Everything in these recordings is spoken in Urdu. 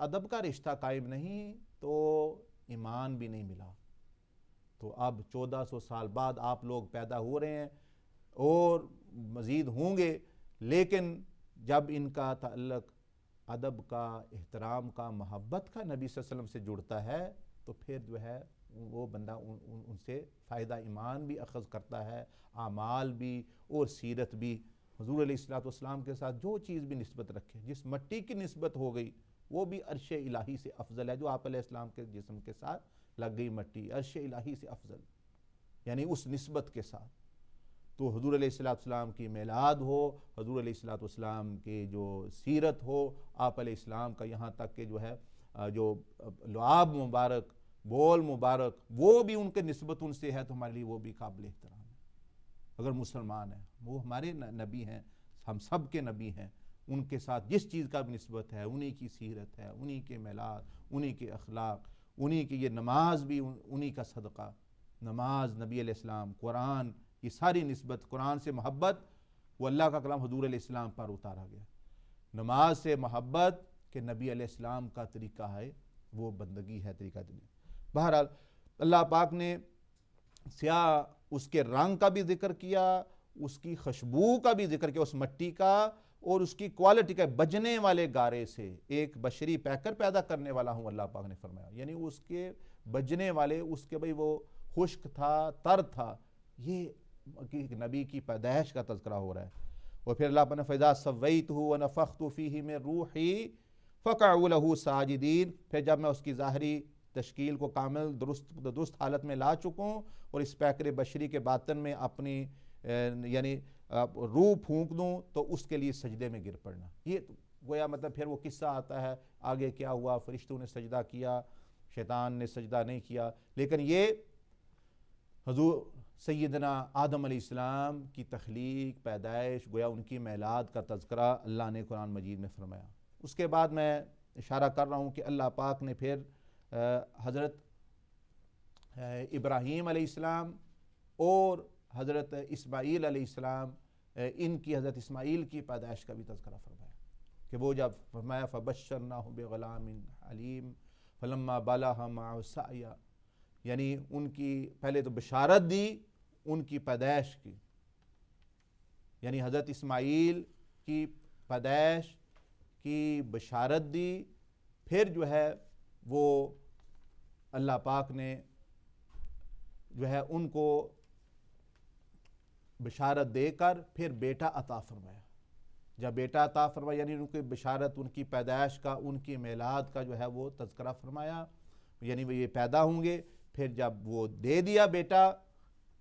ادب کا رشتہ قائم نہیں تو ایمان بھی نہیں ملا۔ تو اب 1400 سال بعد آپ لوگ پیدا ہو رہے ہیں اور مزید ہوں گے، لیکن جب ان کا تعلق ادب کا، احترام کا، محبت کا نبی صلی اللہ علیہ وسلم سے جڑتا ہے تو پھر جو ہے وہ بندہ ان سے فائدہ ایمان بھی اخذ کرتا ہے، اعمال بھی اور سیرت بھی۔ حضور علیہ الصلوۃ والسلام کے ساتھ جو چیز بھی نسبت رکھے، جس مٹی کی نسبت ہو گئی وہ بھی عرش الہی سے افضل ہے۔ جو آپ علیہ السلام کے جسم کے ساتھ لگ گئی مٹی، عرش الہی سے افضل، یعنی اس نسبت کے ساتھ۔ تو حضور علیہ السلام کی میلاد ہو، حضور علیہ السلام کی جو سیرت ہو، آپ علیہ السلام کا یہاں تک کہ جو ہے جو لعاب مبارک، بول مبارک، وہ بھی ان کے نسبت ان سے ہے تو ہمارے لیے وہ بھی قابل احترام ہے۔ اگر مسلمان ہیں، وہ ہمارے نبی ہیں، ہم سب کے نبی ہیں، ان کے ساتھ جس چیز کا بھی نسبت ہے، انہی کی سیرت ہے، انہی کے میلاد، انہی کے اخلاق، انہی کی یہ نماز بھی انہی کا صدقہ، نماز، نبی علیہ السلام، قرآن، یہ ساری نسبت، قرآن سے محبت، وہ اللہ کا کلام حضور علیہ السلام پر اتارا گیا۔ نماز سے محبت کہ نبی علیہ السلام کا طریقہ ہے، وہ بندگی ہے، طریقہ دنیا۔ بہرحال اللہ پاک نے سیاہ اس کے رنگ کا بھی ذکر کیا، اس کی خوشبو کا بھی ذکر کیا، اس مٹی کا، اور اس کی کوالٹی کا، بجنے والے گارے سے ایک بشری پیکر پیدا کرنے والا ہوں، اللہ پاک نے فرمایا۔ یعنی اس کے بجنے والے، اس کے بھئی وہ خشک تھا، تر تھا، یہ نبی کی پیدائش کا تذکرہ ہو رہا ہے۔ اور پھر اللہ پاک نے فَإِذَا سَوَّيْتُهُ وَنَفَخْتُ فِيهِ مِن رُوحِي فَقَعُوا لَهُ سَاجِدِينَ، پھر جب میں اس کی ظاہری تشکیل کو کامل درست حالت میں لا چکوں اور اس پیکر بشری کے باطن میں اپنی یعنی روح پھونک دوں تو اس کے لیے سجدے میں گر پڑنا۔ یہ گویا مطلب پھر وہ قصہ آتا ہے آگے کیا ہوا، فرشتوں نے سجدہ کیا، شیطان نے سجدہ نہیں کیا، لیکن یہ حضور سیدنا آدم علیہ السلام کی تخلیق، پیدائش، گویا ان کی میلاد کا تذکرہ اللہ نے قرآن مجید میں فرمایا۔ اس کے بعد میں اشارہ کر رہا ہوں کہ اللہ پاک نے پھر حضرت ابراہیم علیہ السلام اور حضرت اسماعیل علیہ السلام، ان کی حضرت اسماعیل کی پیدائش کا بھی تذکرہ فرمایا کہ وہ جب فرمایا فَبَشَّرْنَاهُ بِغُلَامٍ حَلِيمٍ فَلَمَّا بَلَغَ مَعَهُ السَّعْيَ، یعنی ان کی پہلے تو بشارت دی ان کی پیدائش کی، یعنی حضرت اسماعیل کی پیدائش کی بشارت دی، پھر جو ہے وہ اللہ پاک نے جو ہے ان کو بشارت دے کر پھر بیٹا عطا فرمایا۔ جب بیٹا عطا فرمایا یعنی ان کی بشارت، ان کی پیدائش کا، ان کی میلاد کا جو ہے وہ تذکرہ فرمایا، یعنی وہ یہ پیدا ہوں گے۔ پھر جب وہ دے دیا بیٹا،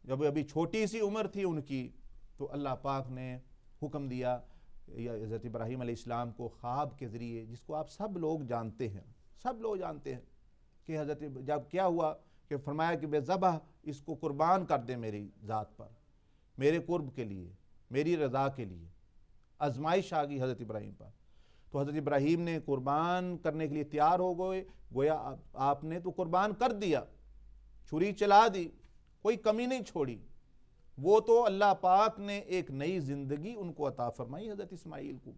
جب ابھی چھوٹی سی عمر تھی ان کی، تو اللہ پاک نے حکم دیا حضرت ابراہیم علیہ السلام کو خواب کے ذریعے، جس کو آپ سب لوگ جانتے ہیں، سب لوگ جانتے ہیں کہ حضرت جب کیا ہوا کہ فرمایا کہ بے ذبح اس کو قربان کر دیں میری ذات پر، میرے قرب کے لیے، میری رضا کے لیے۔ آزمائش آ گئی حضرت ابراہیم پر، تو حضرت ابراہیم نے قربان کرنے کے لیے تیار ہو گئے، گویا آپ نے تو قربان کر دیا، چھری چلا دی، کوئی کمی نہیں چھوڑی۔ وہ تو اللہ پاک نے ایک نئی زندگی ان کو عطا فرمائی حضرت اسماعیل کو،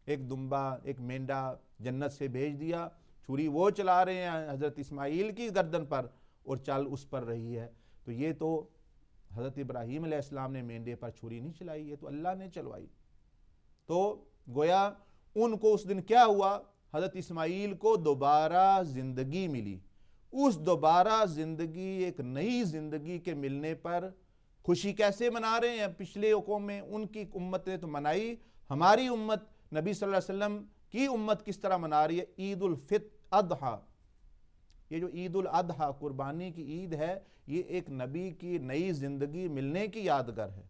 ایک دمبا، ایک مینڈا جنت سے بھیج دیا، چھری وہ چلا رہے ہیں حضرت اسماعیل کی گردن پر اور چل اس پر رہی ہے۔ تو یہ تو حضرت ابراہیم علیہ السلام نے مینڈے پر چھری نہیں چلائی، یہ تو اللہ نے چلوائی۔ تو گویا ان کو اس دن کیا ہوا، حضرت اسماعیل کو دوبارہ زندگی ملی۔ اس دوبارہ زندگی، ایک نئی زندگی کے ملنے پر خوشی کیسے منا رہے ہیں؟ پچھلے قوم میں ان کی امت نے تو منائی، ہماری امت نبی صلی اللہ علیہ وسلم کی امت کس طرح منا رہی ہے؟ عید الفطر، اضحیٰ، یہ جو عید الاضحیٰ قربانی کی عید ہے، یہ ایک نبی کی نئی زندگی ملنے کی یادگار ہے،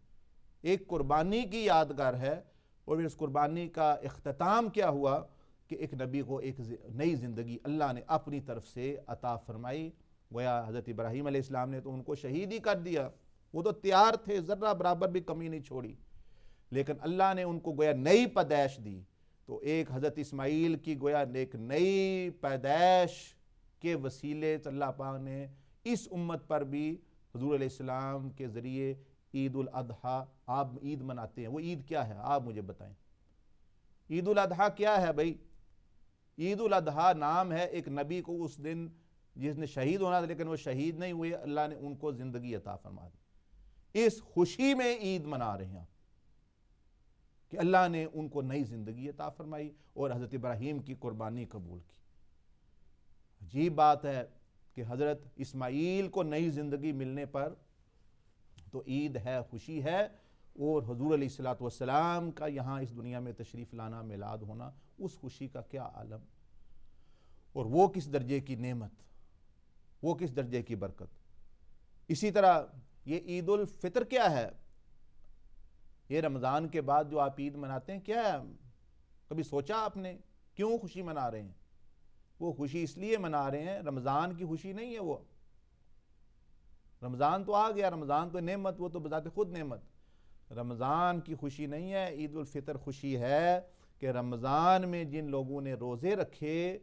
ایک قربانی کی یادگار ہے۔ اور اس قربانی کا اختتام کیا ہوا کہ ایک نبی کو ایک نئی زندگی اللہ نے اپنی طرف سے عطا فرمائی۔ گویا حضرت ابراہیم علیہ السلام نے تو ان کو شہید ہی کر دیا، وہ تو تیار تھے، ذرہ برابر بھی کمی نہیں چھوڑی، لیکن اللہ نے ان کو گویا نئی پیدائش دی۔ تو ایک حضرت اسماعیل کی گویا ایک نئی پیدائش کے وسیلے سے اللہ پاک نے اس امت پر بھی حضور علیہ السلام کے ذریعے عید الاضحیٰ، آپ عید مناتے ہیں، وہ عید کیا ہے آپ مجھے بتائیں؟ عید الاضحیٰ کیا ہے بھائی؟ عید الاضحیٰ نام ہے ایک نبی کو اس دن جس نے شہید ہونا تھا لیکن وہ شہید نہیں ہوئے، اللہ نے ان کو زندگی عطا فرما دی، اس خوشی میں عید منا رہے ہیں کہ اللہ نے ان کو نئی زندگی عطا فرمائی اور حضرت ابراہیم کی قربانی قبول کی۔ عجیب بات ہے کہ حضرت اسماعیل کو نئی زندگی ملنے پر تو عید ہے، خوشی ہے، اور حضور علیہ الصلوۃ والسلام کا یہاں اس دنیا میں تشریف لانا، میلاد ہونا، اس خوشی کا کیا عالم، اور وہ کس درجے کی نعمت، وہ کس درجے کی برکت۔ اسی طرح یہ عید الفطر کیا ہے؟ یہ رمضان کے بعد جو آپ عید مناتے ہیں کیا ہے؟ کبھی سوچا آپ نے کیوں خوشی منا رہے ہیں؟ وہ خوشی اس لیے منا رہے ہیں، رمضان کی خوشی نہیں ہے وہ، رمضان تو آ گیا، رمضان تو نعمت، وہ تو بذات خود نعمت، رمضان کی خوشی نہیں ہے، عید الفطر خوشی ہے کہ رمضان میں جن لوگوں نے روزے رکھے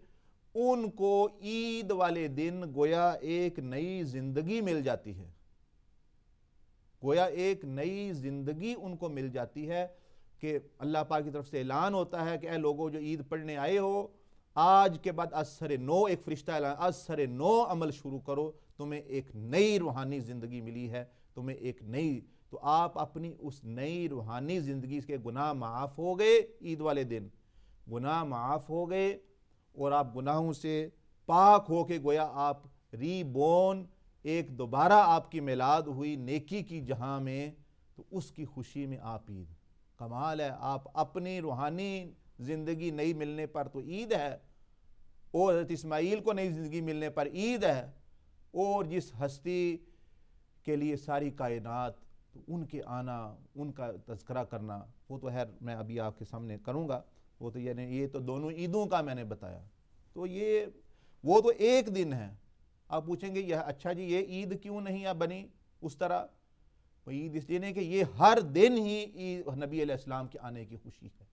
ان کو عید والے دن گویا ایک نئی زندگی مل جاتی ہے، گویا ایک نئی زندگی ان کو مل جاتی ہے کہ اللہ پاک کی طرف سے اعلان ہوتا ہے کہ اے لوگوں جو عید پڑھنے آئے ہو، آج کے بعد از سر نو، ایک فرشتہ اعلان، از سر نو عمل شروع کرو، تمہیں ایک نئی روحانی زندگی ملی ہے، تمہیں ایک نئی، تو آپ اپنی اس نئی روحانی زندگی کے گناہ معاف ہو گئے، عید والے دن گناہ معاف ہو گئے اور آپ گناہوں سے پاک ہو کے گویا آپ ری بورن، ایک دوبارہ آپ کی میلاد ہوئی نیکی کی جہاں میں، تو اس کی خوشی میں آپ عید، کمال ہے، آپ اپنی روحانی زندگی نئی ملنے پر تو عید ہے، اور حضرت اسماعیل کو نئی زندگی ملنے پر عید ہے، اور جس ہستی کے لیے ساری کائنات، تو ان کے آنا، ان کا تذکرہ کرنا، وہ تو خیر میں ابھی آپ کے سامنے کروں گا، وہ تو یعنی یہ تو دونوں عیدوں کا میں نے بتایا، تو یہ وہ تو ایک دن ہے۔ آپ پوچھیں گے یہ اچھا جی یہ عید کیوں نہیں بنی اس طرح؟ وہ عید اس لیے نہیں کہ یہ ہر دن ہی نبی علیہ السلام کے آنے کی خوشی ہے،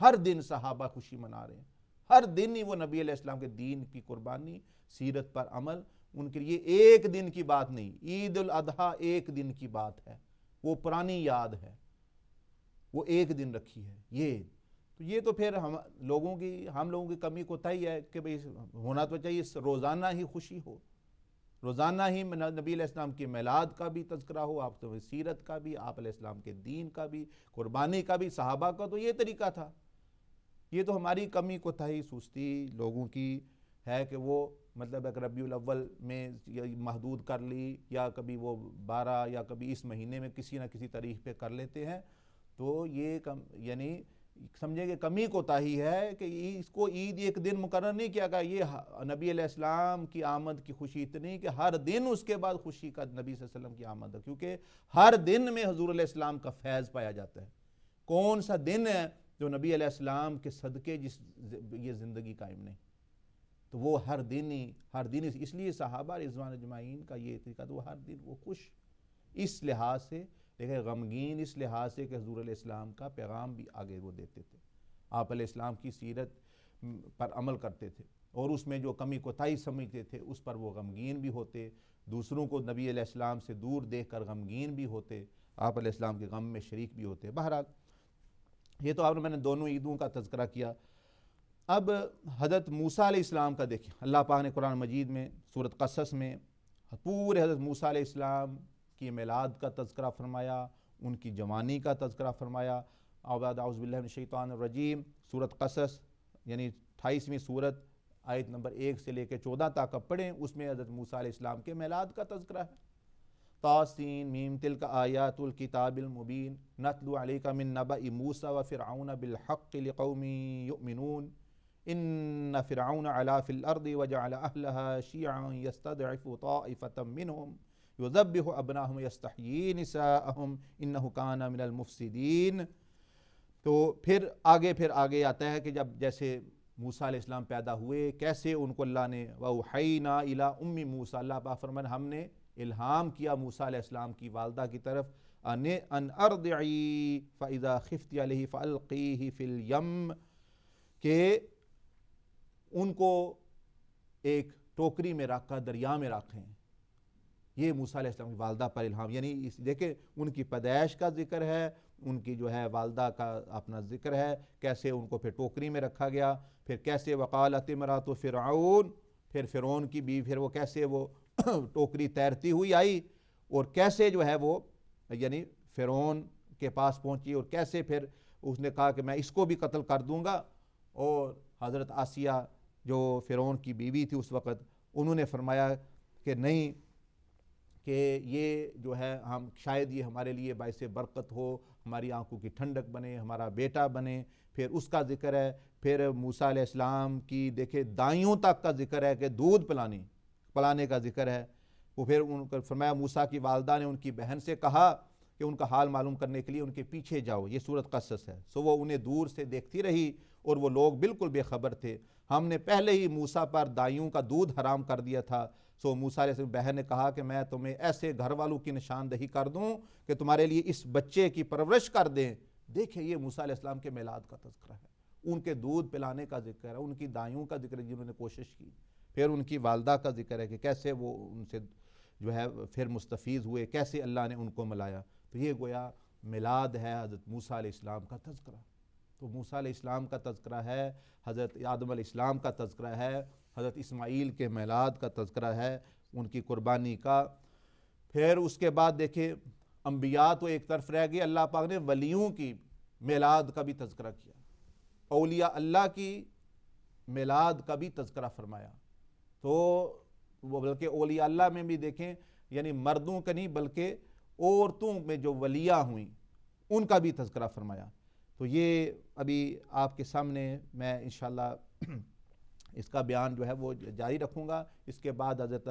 ہر دن صحابہ خوشی منا رہے ہیں، ہر دن ہی وہ نبی علیہ السلام کے دین کی قربانی، سیرت پر عمل، ان کے لیے ایک دن کی بات نہیں، عید الاضحیٰ ایک دن کی بات ہے، وہ پرانی یاد ہے، وہ ایک دن رکھی ہے، یہ تو پھر ہم لوگوں کی کمی کوتاہی ہے کہ بھئی ہونا تو چاہیے روزانہ ہی خوشی ہو، روزانہ ہی نبی علیہ السلام کی میلاد کا بھی تذکرہ ہو، آپ تو سیرت کا بھی، آپ علیہ السلام کے دین کا بھی، قربانی کا بھی، صحابہ کا تو یہ طریقہ تھا۔ یہ تو ہماری کمی کوتاہی سستی لوگوں کی ہے کہ وہ مطلب ایک ربیع الاول میں محدود کر لی، یا کبھی وہ 12 یا کبھی اس مہینے میں کسی نہ کسی تاریخ پہ کر لیتے ہیں، تو یہ یعنی سمجھیں کہ کمی کوتاہی ہے کہ اس کو عید ایک دن مقرر نہیں کیا گیا، یہ نبی علیہ السلام کی آمد کی خوشی اتنی کہ ہر دن اس کے بعد خوشی کا نبی صلی اللہ علیہ وسلم کی آمد ہے، کیونکہ ہر دن میں حضور علیہ السلام کا فیض پایا جاتا ہے۔ کون سا دن ہے جو نبی علیہ السلام کے صدقے یہ زندگی قائم نہیں؟ تو وہ ہر دن اس لیے صحابہ رضوان اجمعین کا یہ طریقہ، تو وہ ہر دن وہ خوش اس لحاظ سے، لیکن غمگین اس لحاظ سے کہ حضور علیہ السلام کا پیغام بھی آگے وہ دیتے تھے، آپ علیہ السلام کی سیرت پر عمل کرتے تھے، اور اس میں جو کمی کوتاہی سمجھتے تھے اس پر وہ غمگین بھی ہوتے، دوسروں کو نبی علیہ السلام سے دور دیکھ کر غمگین بھی ہوتے، آپ علیہ السلام کے غم میں شریک بھی ہوتے۔ بہرحال یہ تو میں نے دونوں عیدوں کا تذکرہ کیا۔ اب حضرت موسیٰ علیہ السلام کا دیکھیں، اللہ پاک نے قرآن مجید میں سورۃ قصص میں پورے حضرت موسیٰ علیہ السلام کی میلاد کا تذکرہ فرمایا، ان کی جوانی کا تذکرہ فرمایا۔ اعوذ باللہ من الشیطان الرجیم، سورۃ قصص یعنی 28ویں سورت، آیت نمبر 1 سے لے کے 14 تک پڑھیں، اس میں حضرت موسیٰ علیہ السلام کے میلاد کا تذکرہ ہے۔ طاسین میم تلک آیات الکتاب المبین نتلو علیک من نبأ موسیٰ وفرعون بالحق لقوم یؤمنون ان فرعون علا فی الارض وجعل اہلها شیعا یستضعف طائفة منہم یذبح ابناہم یستحیی نساءہم انہ کان من المفسدین۔ تو پھر آگے آتا ہے کہ جب جیسے موسیٰ علیہ السلام پیدا ہوئے، کیسے ان کو اللہ نے وَأَوْحَيْنَا إِلَىٰ أُمِّ مُوسیٰ، اللہ پاک فرمان ہم نے الہام کیا موسیٰ علیہ السلام کی والدہ کی طرف، ان ارضعی فَإِذَا خِفْتِ عَلَيْهِ فَأَلْقِيهِ فِي الْيَمِّ، کہ ان کو ایک ٹوکری میں رکھ کر دریا میں رکھیں۔ یہ موسیٰ علیہ السلام کی والدہ پر الہام، یعنی دیکھیں ان کی پیدائش کا ذکر ہے، ان کی جو ہے والدہ کا اپنا ذکر ہے، کیسے ان کو پھر ٹوکری میں رکھا گیا، پھر کیسے وقالت امرأۃ فرعون، پھر فرعون کی بیوی، پھر وہ کیسے وہ ٹوکری تیرتی ہوئی آئی اور کیسے جو ہے وہ یعنی فرعون کے پاس پہنچی اور کیسے پھر اس نے کہا کہ میں اس کو بھی قتل کر دوں گا، اور حضرت آسیہ جو فرعون کی بیوی تھی اس وقت، انہوں نے فرمایا کہ نہیں، کہ یہ جو ہے ہم شاید یہ ہمارے لیے باعث برکت ہو، ہماری آنکھوں کی ٹھنڈک بنے، ہمارا بیٹا بنے۔ پھر اس کا ذکر ہے، پھر موسیٰ علیہ السلام کی دیکھے دائیوں تک کا ذکر ہے کہ دودھ پلانے کا ذکر ہے۔ وہ پھر ان کو فرمایا موسیٰ کی والدہ نے ان کی بہن سے کہا کہ ان کا حال معلوم کرنے کے لیے ان کے پیچھے جاؤ، یہ سورۃ قصص ہے۔ سو وہ انہیں دور سے دیکھتی رہی اور وہ لوگ بالکل بے خبر تھے، ہم نے پہلے ہی موسیٰ پر دائیوں کا دودھ حرام کر دیا تھا۔ سو موسیٰ علیہ السلام بہن نے کہا کہ میں تمہیں ایسے گھر والوں کی نشاندہی کر دوں کہ تمہارے لیے اس بچے کی پرورش کر دیں۔ دیکھیں یہ موسیٰ علیہ السلام کے میلاد کا تذکرہ ہے، ان کے دودھ پلانے کا ذکر ہے، ان کی دائیوں کا ذکر ہے جنہوں نے کوشش کی، پھر ان کی والدہ کا ذکر ہے کہ کیسے وہ ان سے جو ہے پھر مستفیض ہوئے، کیسے اللہ نے ان کو ملایا۔ تو یہ گویا میلاد ہے حضرت موسیٰ علیہ السلام کا تذکرہ۔ تو موسیٰ علیہ السلام کا تذکرہ ہے، حضرت آدم علیہ السلام کا تذکرہ ہے، حضرت اسماعیل کے میلاد کا تذکرہ ہے، ان کی قربانی کا۔ پھر اس کے بعد دیکھیں انبیاء تو ایک طرف رہ گئے، اللہ پاک نے ولیوں کی میلاد کا بھی تذکرہ کیا، اولیاء اللہ کی میلاد کا بھی تذکرہ فرمایا۔ تو وہ بلکہ اولیاء اللہ میں بھی دیکھیں یعنی مردوں کا نہیں بلکہ عورتوں میں جو ولیہ ہوئیں ان کا بھی تذکرہ فرمایا۔ تو یہ ابھی آپ کے سامنے میں انشاءاللہ اس کا بیان جو ہے وہ جاری رکھوں گا۔ اس کے بعد حضرت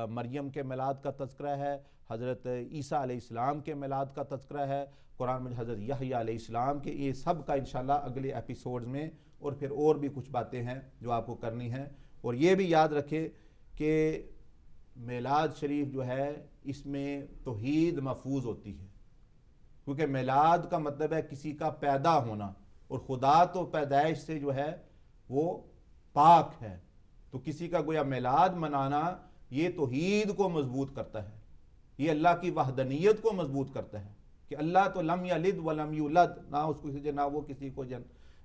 مریم کے میلاد کا تذکرہ ہے، حضرت عیسیٰ علیہ السلام کے میلاد کا تذکرہ ہے، قرآن میں حضرت یحییٰ علیہ السلام کے، یہ سب کا انشاءاللہ اگلے ایپیسوڈز میں، اور پھر اور بھی کچھ باتیں ہیں جو آپ کو کرنی ہیں۔ اور یہ بھی یاد رکھے کہ میلاد شریف جو ہے اس میں توحید محفوظ ہوتی ہے، کیونکہ میلاد کا مطلب ہے کسی کا پیدا ہونا، اور خدا تو پیدائش سے جو ہے وہ پاک ہے، تو کسی کا گویا میلاد منانا یہ توحید کو مضبوط کرتا ہے، یہ اللہ کی وحدانیت کو مضبوط کرتا ہے کہ اللہ تو لم یلد ولم یولد، نہ اس کو کسی نہ وہ کسی کو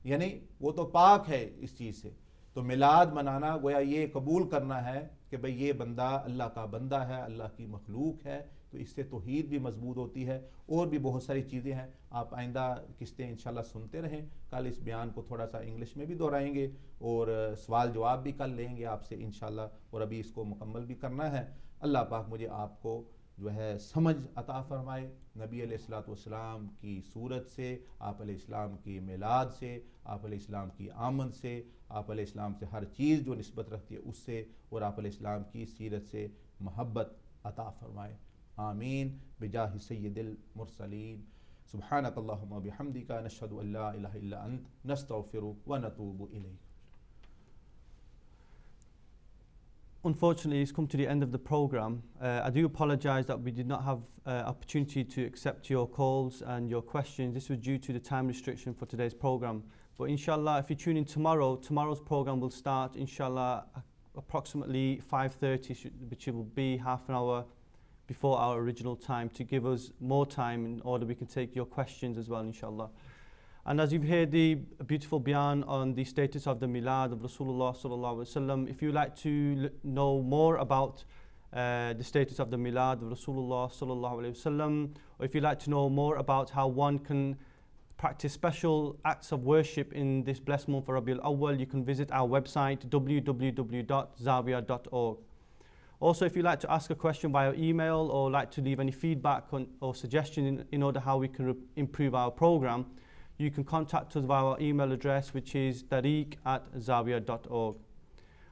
یعنی وہ تو پاک ہے اس چیز سے۔ تو میلاد منانا گویا یہ قبول کرنا ہے کہ بھئی یہ بندہ اللہ کا بندہ ہے، اللہ کی مخلوق ہے، تو اس سے توحید بھی مضبوط ہوتی ہے۔ اور بھی بہت ساری چیزیں ہیں، آپ آئندہ قسطیں انشاءاللہ سنتے رہیں۔ کل اس بیان کو تھوڑا سا انگلش میں بھی دہرائیں گے اور سوال جواب بھی کل لیں گے آپ سے انشاءاللہ، اور ابھی اس کو مکمل بھی کرنا ہے۔ اللہ پاک مجھے آپ کو جو ہے سمجھ عطا فرمائے، نبی علیہ السلام کی صورت سے، آپ علیہ السلام کی میلاد سے، آپ علیہ السلام کی آمد سے، آپ علیہ السلام سے ہر چیز جو نسبت رکھتی ہے اس سے، اور آپ علیہ السلام کی سیرت سے محبت عطا فرمائے۔ آمین بجاہ سید المرسلین۔ سبحانک اللہم و بحمدک، نشہد ان لا الہ الا انت، نستغفرک و نتوب الیک۔ Unfortunately, it's come to the end of the program. I do apologize that we did not have opportunity to accept your calls and your questions. This was due to the time restriction for today's program. But inshallah, if you tune in tomorrow, tomorrow's program will start inshallah approximately 5:30, which will be half an hour before our original time, to give us more time in order we can take your questions as well, inshallah. And as you've heard the beautiful bayan on the status of the milad of Rasulullah sallallahu alaihi wasallam, if you'd like to know more about the status of the milad of Rasulullah sallallahu alaihi wasallam, or if you'd like to know more about how one can practice special acts of worship in this blessed month of Rabiul Awwal, you can visit our website www.zawiya.org. Also, if you'd like to ask a question via email or like to leave any feedback or suggestion in order how we can improve our program, you can contact us via our email address, which is tariq@zawiya.org.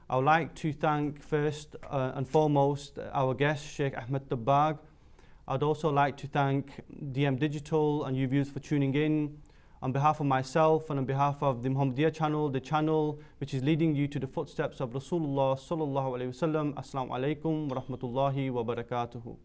I would like to thank first and foremost our guest, Sheikh Ahmed Dabbagh. I'd also like to thank DM Digital and you viewers for tuning in. On behalf of myself and on behalf of the Muhammadiyah channel, the channel which is leading you to the footsteps of Rasulullah sallallahu alaihi wasallam, Assalamu alaikum wa rahmatullahi wa barakatuhu.